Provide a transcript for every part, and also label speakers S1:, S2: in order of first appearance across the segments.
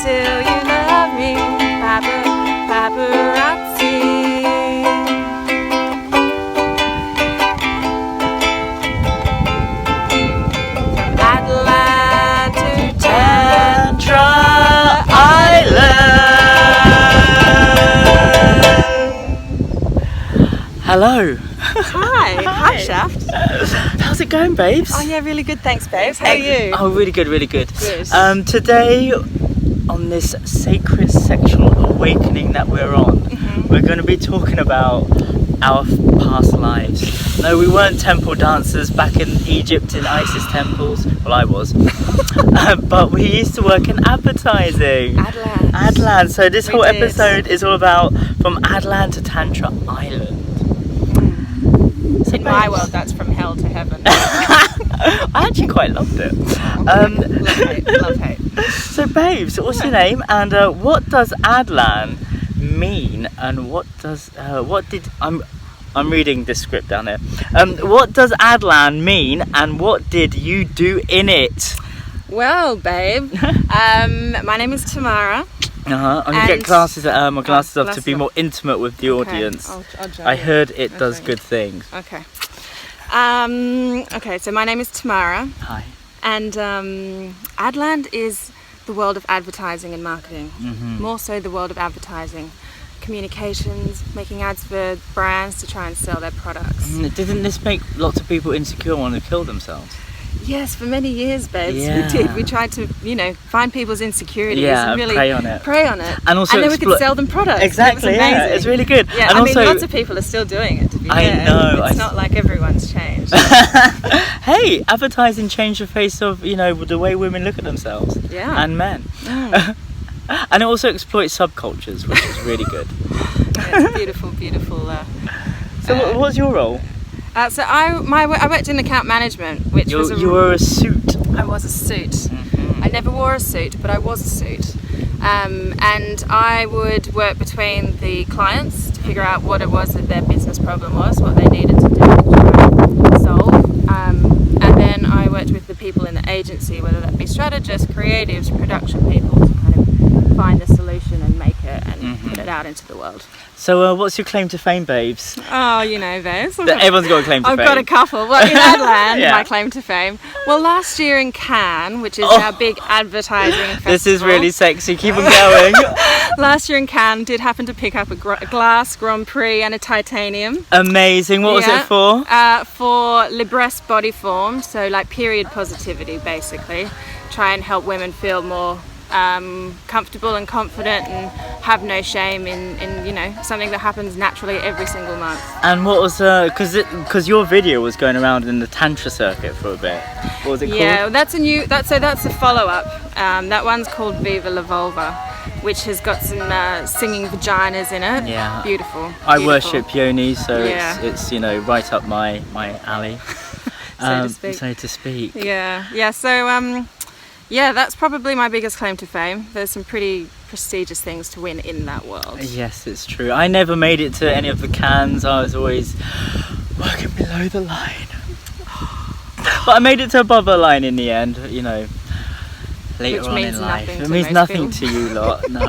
S1: until you love me. Paparazzi. From AdLand to
S2: Tantra Island. Hello.
S1: Hi, Shaft.
S2: How's it going, babes?
S1: Oh yeah, really good, thanks, babes. How are you?
S2: Oh, really good, really good.
S1: Good.
S2: Today, on this sacred sexual awakening that we're on, we're going to be talking about our past lives. No, we weren't temple dancers back in Egypt in Isis temples. Well, I was. But we used to work in advertising.
S1: AdLand.
S2: AdLand. So this whole
S1: did.
S2: episode is all about from AdLand to Tantra Island. So
S1: In my world, that's from hell to heaven.
S2: I actually quite loved it.
S1: Love hate.
S2: So, babes, what's your name, and what does AdLand mean, and what did I'm reading this script down here. What does AdLand mean, and what did you do in it?
S1: Well, babe, my name is Tamara.
S2: I'm gonna get glasses. My glasses off to be
S1: off.
S2: more intimate with the audience.
S1: I'll join
S2: I
S1: you.
S2: heard it does
S1: join
S2: good things.
S1: Okay. Okay, so my name is Tamara,
S2: Hi.
S1: and AdLand is the world of advertising and marketing. More so the world of advertising, communications, making ads for brands to try and sell their products.
S2: Didn't this make lots of people insecure and want to kill themselves?
S1: Yes, for many years, babes,
S2: Yeah.
S1: we did. We tried to, find people's insecurities
S2: Yeah,
S1: and really
S2: prey on it.
S1: And
S2: Also
S1: then we could sell them products.
S2: Exactly,
S1: It was
S2: yeah,
S1: amazing.
S2: it's really good.
S1: Yeah,
S2: And
S1: I
S2: also,
S1: mean, lots of people are still doing it, to be
S2: I
S1: fair.
S2: know,
S1: It's not like everyone's changed.
S2: hey, advertising changed the face of, the way women look at themselves.
S1: Yeah.
S2: And men. And it also exploits subcultures, which is really good.
S1: Yeah, it's beautiful, beautiful.
S2: So what was your role?
S1: So I worked in account management, which was
S2: You were a suit.
S1: I was a suit. I never wore a suit, but I was a suit. And I would work between the clients to figure out what it was that their business problem was, what they needed to do to try and solve. And then I worked with the people in the agency, whether that be strategists, creatives, production people, to kind of find the solution and make it and put it out into the world.
S2: So what's your claim to fame, babes?
S1: Oh, babes.
S2: Everyone's got a claim to
S1: I've
S2: fame.
S1: got a couple. Well, in AdLand,
S2: Yeah.
S1: my claim to fame. Well, last year in Cannes, which is our big advertising festival.
S2: This is really sexy. Keep on going.
S1: Last year in Cannes, did happen to pick up a glass Grand Prix and a titanium.
S2: Amazing. What was it for?
S1: For Libres body form, so like period positivity, basically. Try and help women feel more comfortable and confident and have no shame in something that happens naturally every single month.
S2: And what was because your video was going around in the tantra circuit for a bit. What was it called?
S1: Yeah, that's a follow-up. That one's called Viva La Vulva, which has got some singing vaginas in it.
S2: Yeah.
S1: Beautiful.
S2: I worship yonis, so
S1: Yeah.
S2: it's right up my alley.
S1: So to speak.
S2: So to speak.
S1: Yeah. So that's probably my biggest claim to fame. There's some pretty prestigious things to win in that world.
S2: Yes, it's true. I never made it to any of the cans. I was always working below the line. But I made it to above the line in the end, later
S1: Which
S2: on
S1: means
S2: in life.
S1: nothing
S2: It
S1: to
S2: means
S1: most
S2: nothing
S1: people.
S2: to you lot. No.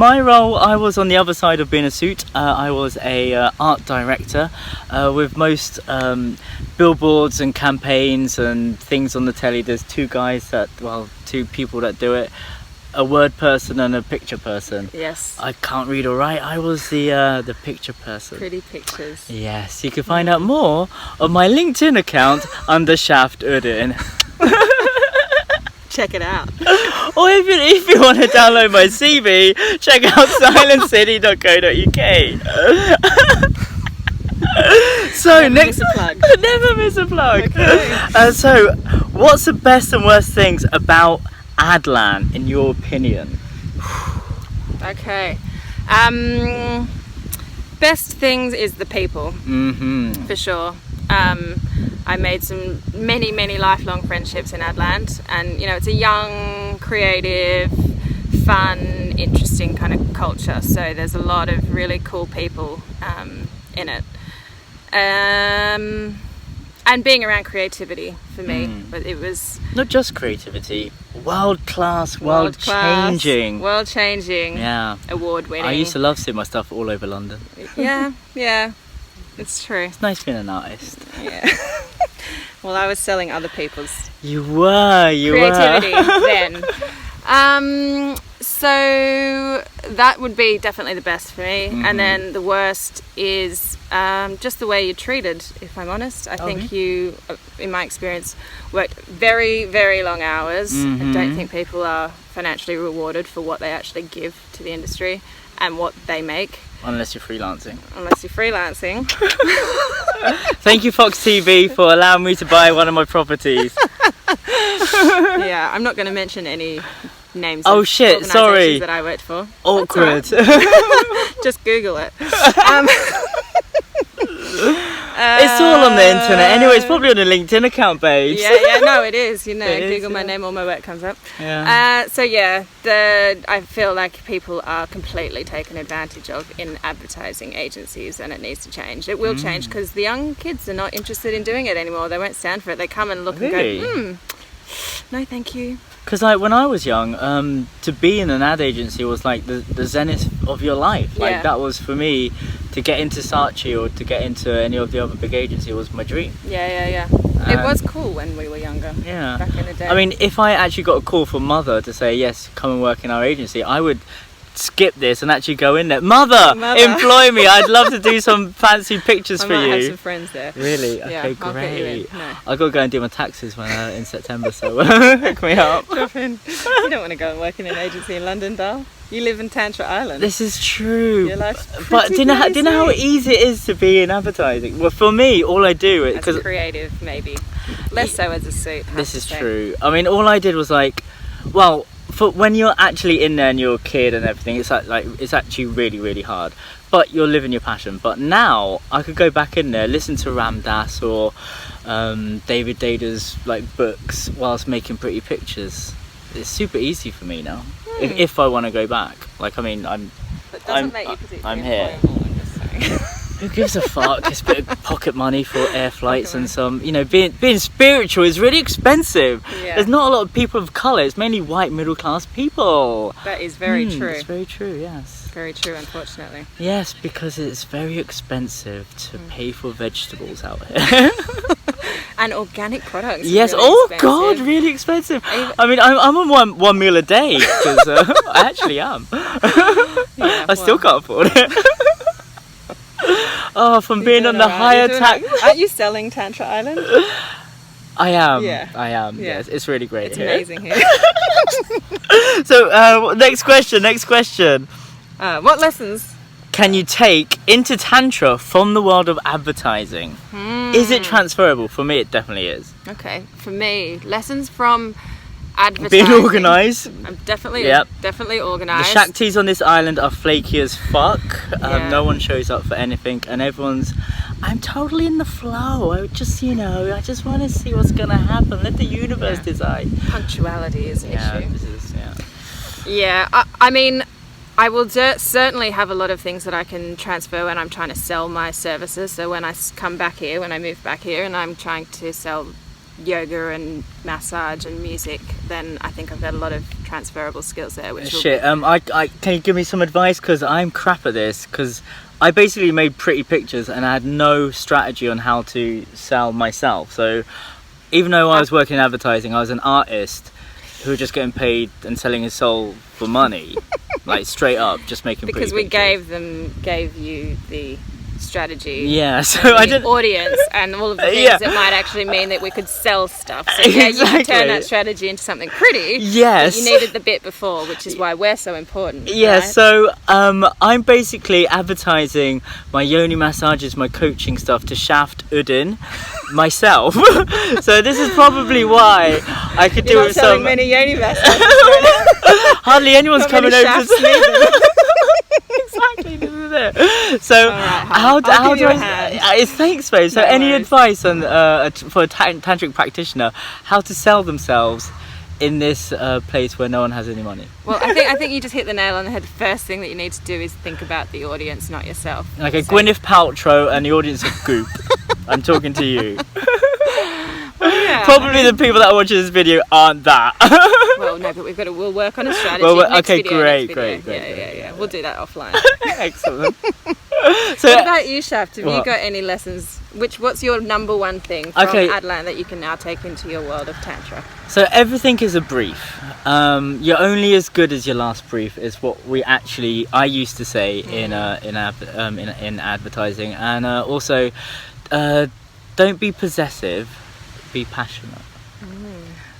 S2: My role, I was on the other side of being a suit. I was a art director with most billboards and campaigns and things on the telly. There's two people that do it, a word person and a picture person.
S1: Yes.
S2: I can't read or write. I was the picture person.
S1: Pretty pictures.
S2: Yes, you can find out more on my LinkedIn account under Shaft Uddin.
S1: Check it out.
S2: Or if you want to download my CV, check out silencecity.co.uk. So
S1: Never miss a plug.
S2: Never miss a plug.
S1: Okay.
S2: So, what's the best and worst things about AdLand, in your opinion?
S1: Okay. Best things is the people, for sure. I made some many lifelong friendships in AdLand, and it's a young, creative, fun, interesting kind of culture. So there's a lot of really cool people in it, and being around creativity for me. But it was
S2: not just creativity. world-class, world-changing.
S1: World-changing.
S2: Yeah.
S1: Award-winning.
S2: I used to love seeing my stuff all over London.
S1: Yeah. It's true.
S2: It's nice being an artist.
S1: Yeah. Well, I was selling other people's
S2: creativity
S1: then. So that would be definitely the best for me. And then the worst is just the way you're treated, if I'm honest. I think you, in my experience, worked very, very long hours. I don't think people are financially rewarded for what they actually give to the industry and what they make.
S2: Unless you're freelancing. Thank you, Fox TV, for allowing me to buy one of my properties.
S1: Yeah, I'm not going to mention any names of organizations that I worked for.
S2: Awkward.
S1: Right. Just Google it.
S2: It's all on the internet anyway. It's probably on a LinkedIn account, babes.
S1: Yeah, no, it is. You know, Google my
S2: yeah.
S1: name, all my work comes up.
S2: Yeah.
S1: I feel like people are completely taken advantage of in advertising agencies, and it needs to change. It will change because the young kids are not interested in doing it anymore. They won't stand for it. They come and look and go, no, thank you.
S2: Because when I was young, to be in an ad agency was like the zenith of your life. Like that was for me, to get into Saatchi or to get into any of the other big agencies was my dream.
S1: Yeah. It was cool when we were younger.
S2: Yeah.
S1: Back in the day.
S2: I mean, if I actually got a call from Mother to say, yes, come and work in our agency, I would skip this and actually go in there. Mother, employ me. I'd love to do some fancy pictures for you.
S1: I might have some friends there.
S2: Really? Okay,
S1: Yeah,
S2: great.
S1: I'll get you in. No.
S2: I've got to go and do my taxes in September, so hook me up.
S1: Drop in. You don't want to go and work in an agency in London, Dal. You live in Tantra Island.
S2: This is true.
S1: Your life's
S2: But do you know how easy it is to be in advertising? Well, for me, all I do is...
S1: As a creative, maybe. Less so as a suit.
S2: This is true. I mean, all I did was for when you're actually in there and you're a kid and everything, it's it's actually really, really hard. But you're living your passion. But now I could go back in there, listen to Ram Dass or David Dada's books whilst making pretty pictures. It's super easy for me now. If I want to go back,
S1: But doesn't make you particularly
S2: I'm here.
S1: employable, I'm just saying.
S2: Who gives a fuck? It's a bit of pocket money for air flights and some, being spiritual is really expensive.
S1: Yeah.
S2: There's not a lot of people of colour. It's mainly white middle class people.
S1: That is very true.
S2: It's very true, yes.
S1: Very true, unfortunately.
S2: Yes, because it's very expensive to pay for vegetables out here.
S1: And organic products.
S2: Yes.
S1: Really expensive.
S2: God, really expensive. I mean, I'm on one meal a day because I actually am. I still can't afford it. From being on the higher tax.
S1: Aren't you selling Tantra Island?
S2: I am.
S1: Yeah.
S2: I am.
S1: Yeah.
S2: Yes, it's really great.
S1: It's
S2: here.
S1: amazing here.
S2: So, next question.
S1: What lessons
S2: can you take into Tantra from the world of advertising? Is it transferable? For me, it definitely is.
S1: Okay, for me, lessons from advertising.
S2: Being organised.
S1: I'm definitely organised.
S2: The Shaktis on this island are flaky as fuck. No one shows up for anything, and everyone's. I'm totally in the flow. I just want to see what's gonna happen. Let the universe decide.
S1: Punctuality is an issue.
S2: This is,
S1: I mean, I will certainly have a lot of things that I can transfer when I'm trying to sell my services. So when I come back here, when I move back here, and I'm trying to sell yoga and massage and music, then I think I've got a lot of transferable skills there.
S2: Can you give me some advice? Because I'm crap at this. Because I basically made pretty pictures and I had no strategy on how to sell myself. So even though I was working in advertising, I was an artist who was just getting paid and selling his soul for money. Straight up, just making
S1: because
S2: pretty
S1: we
S2: pictures.
S1: gave you the strategy,
S2: so I didn't
S1: audience and all of the things that might actually mean that we could sell stuff. So you could turn that strategy into something pretty.
S2: Yes,
S1: but you needed the bit before, which is why we're so important.
S2: Yeah,
S1: right?
S2: so I'm basically advertising my yoni massages, my coaching stuff to Shaft Uddin myself. So this is probably why I could do
S1: with some many yoni massages.
S2: Hardly anyone's coming over to see them. Exactly, this is it. So how do I? Thanks, babe. So any advice on for a tantric practitioner how to sell themselves in this place where no one has any money?
S1: Well, I think you just hit the nail on the head. The first thing that you need to do is think about the audience, not yourself.
S2: Like a Gwyneth Paltrow and the audience of Goop. I'm talking to you.
S1: Yeah,
S2: Probably the people that are watching this video aren't that.
S1: Well, no, but we'll work on a strategy.
S2: Well,
S1: Next
S2: okay,
S1: video,
S2: great,
S1: next video.
S2: great.
S1: Yeah. We'll do that offline.
S2: Excellent. So,
S1: What about you, Shaft? Have you
S2: what?
S1: got any lessons? What's your number one thing from AdLand that you can now take into your world of Tantra?
S2: So everything is a brief. You're only as good as your last brief, is what I used to say in advertising, and also don't be possessive, be passionate.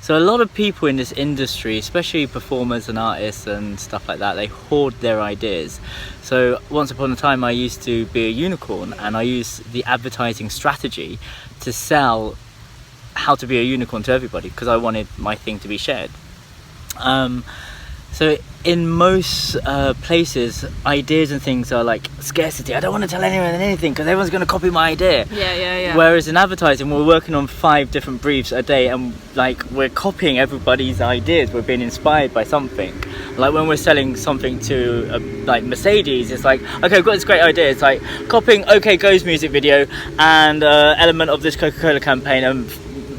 S2: So a lot of people in this industry, especially performers and artists and stuff like that, they hoard their ideas. So once upon a time I used to be a unicorn, and I used the advertising strategy to sell how to be a unicorn to everybody, because I wanted my thing to be shared. So in most places, ideas and things are like scarcity. I don't want to tell anyone anything because everyone's going to copy my idea.
S1: Yeah.
S2: Whereas in advertising, we're working on 5 different briefs a day, and like we're copying everybody's ideas. We're being inspired by something. Like when we're selling something to like Mercedes, it's like, okay, I've got this great idea. It's like copying OK Go's music video and element of this Coca-Cola campaign and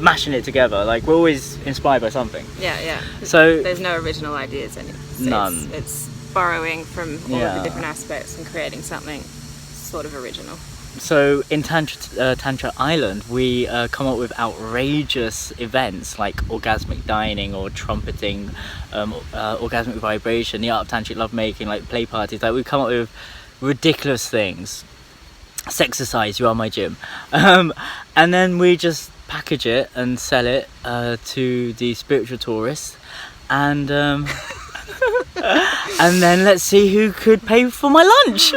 S2: mashing it together. Like we're always inspired by something.
S1: Yeah.
S2: So
S1: there's no original ideas in it.
S2: None.
S1: It's borrowing from all of the different aspects and creating something sort of original.
S2: So in Tantra Island, we come up with outrageous events like orgasmic dining or trumpeting, orgasmic vibration, the art of tantric lovemaking, like play parties. Like we come up with ridiculous things. Sexercise, you are my gym. And then we just package it and sell it to the spiritual tourists, and and then let's see who could pay for my lunch.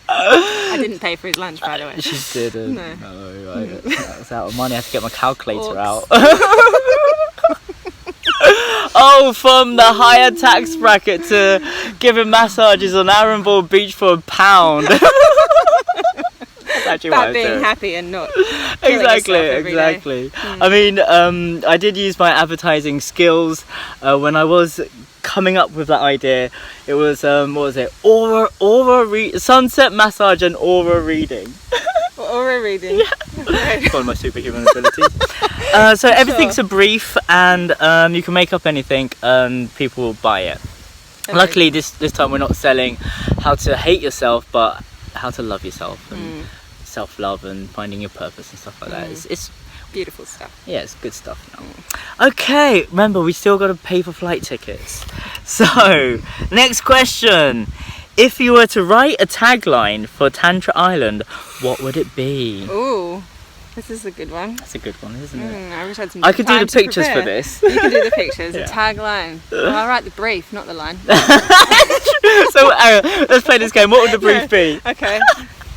S1: I didn't pay for his lunch, by the way.
S2: She didn't. No, right. That was out of money. I had to get my calculator out. Oh, from the higher tax bracket to giving massages on Arunville Beach for £1. About
S1: being happy and not
S2: exactly. I mean, I did use my advertising skills when I was coming up with that idea. It was what was it? Sunset massage and aura reading.
S1: Aura reading.
S2: Yeah. It's one of my superhuman abilities. So everything's a brief, and you can make up anything, and people will buy it. Okay. Luckily, this time we're not selling how to hate yourself, but how to love yourself and self-love and finding your purpose and stuff like that. It's
S1: beautiful stuff.
S2: Yeah, it's good stuff now. Okay, remember, we still got to pay for flight tickets. So, next question. If you were to write a tagline for Tantra Island, what would it be?
S1: Ooh, this is a good one.
S2: That's a good one, isn't it?
S1: I wish I had some
S2: I could do the
S1: time
S2: pictures for this.
S1: You can do the pictures. A tagline. Well, I'll write the brief, not the line.
S2: So, let's play this game. What would the brief be?
S1: Okay.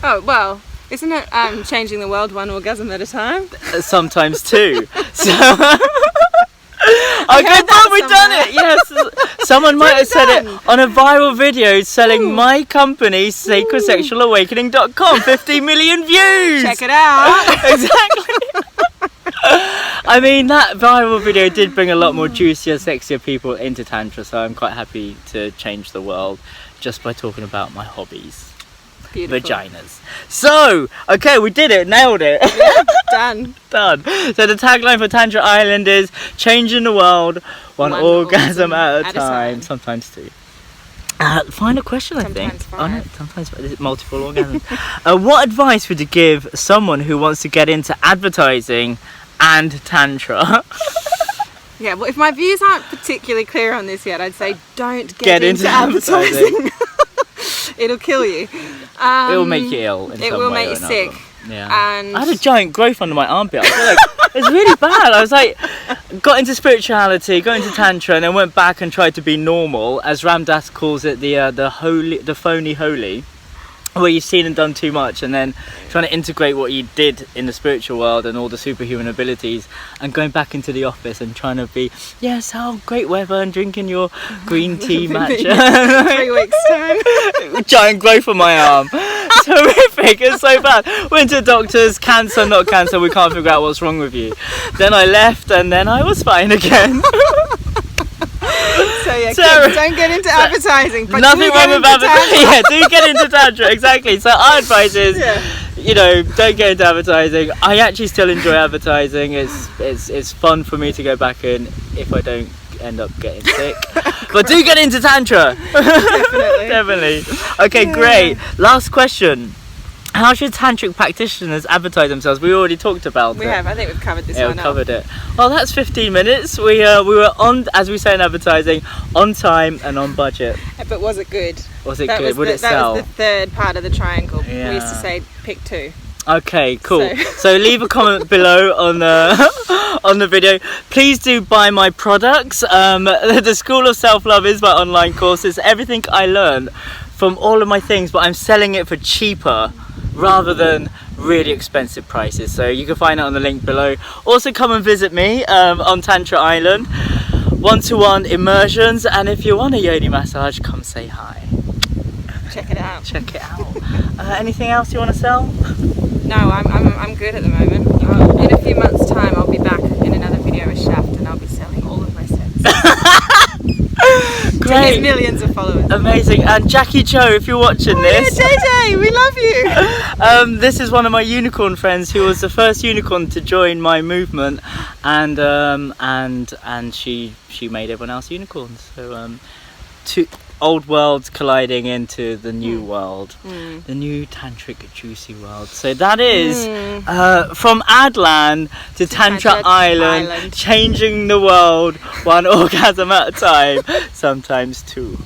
S1: Oh, well, isn't it changing the world one orgasm at a time?
S2: Sometimes two. So okay, we've done it. Yes, someone might have said it on a viral video selling my company, sacredsexualawakening.com. 50 million views.
S1: Check it out.
S2: Exactly. I mean, that viral video did bring a lot more juicier, sexier people into Tantra, so I'm quite happy to change the world just by talking about my hobbies.
S1: Beautiful.
S2: Vaginas. So, okay, we did it, nailed it.
S1: Yeah, done.
S2: So the tagline for Tantra Island is changing the world one orgasm at a time. Sometimes two. Final question, I think.
S1: Five.
S2: Oh no, sometimes multiple orgasms. What advice would you give someone who wants to get into advertising and Tantra?
S1: Yeah, well, if my views aren't particularly clear on this yet, I'd say don't get into advertising. It'll kill you.
S2: It will make you ill.
S1: It will make you sick.
S2: Yeah.
S1: And
S2: I had a giant growth under my armpit. I feel like it's really bad. I was like, got into spirituality, got into Tantra, and then went back and tried to be normal, as Ram Dass calls it, the phony holy, where you've seen and done too much, and then trying to integrate what you did in the spiritual world and all the superhuman abilities, and going back into the office and trying to be, yes, oh, great weather, and drinking your green tea matcha.
S1: 3 weeks time.
S2: Giant growth on my arm. It's horrific. It's so bad. Went to doctors, cancer, not cancer, we can't figure out what's wrong with you. Then I left, and then I was fine again.
S1: So yeah, kids, don't get into advertising. But
S2: nothing wrong with advertising. Yeah, do get into Tantra, exactly. So our advice is, you know, don't get into advertising. I actually still enjoy advertising. It's fun for me to go back in if I don't end up getting sick. But do get into Tantra. Definitely. Okay, great. Last question. How should tantric practitioners advertise themselves? We already talked about it.
S1: We have. I think we've covered this one.
S2: Yeah, we covered it. Well, that's 15 minutes. We were on, as we say in advertising, on time and on budget.
S1: But was it good?
S2: Was it good? Would it sell?
S1: That was the third part of the triangle.
S2: Yeah.
S1: We used to say pick two.
S2: Okay, cool. So leave a comment below on the video. Please do buy my products. The School of Self-Love is my online course. It's everything I learned from all of my things, but I'm selling it for cheaper rather than really expensive prices. So you can find it on the link below. Also come and visit me on Tantra Island. 1-to-1 immersions, and if you want a yoni massage, come say hi.
S1: Check it out.
S2: Check it out. Anything else you want to sell?
S1: No, I'm good at the moment. In a few months' time, I'll be back in another video with Shaft, and I'll be selling all of my sets. To his millions of followers.
S2: Amazing. And Jackie Joe, if you're watching this,
S1: yeah, JJ, we love you.
S2: This is one of my unicorn friends who was the first unicorn to join my movement, and she made everyone else unicorns. So two old worlds colliding into the new world, the new tantric juicy world. So that is from AdLand to Tantra Island, changing the world one orgasm at a time, sometimes two.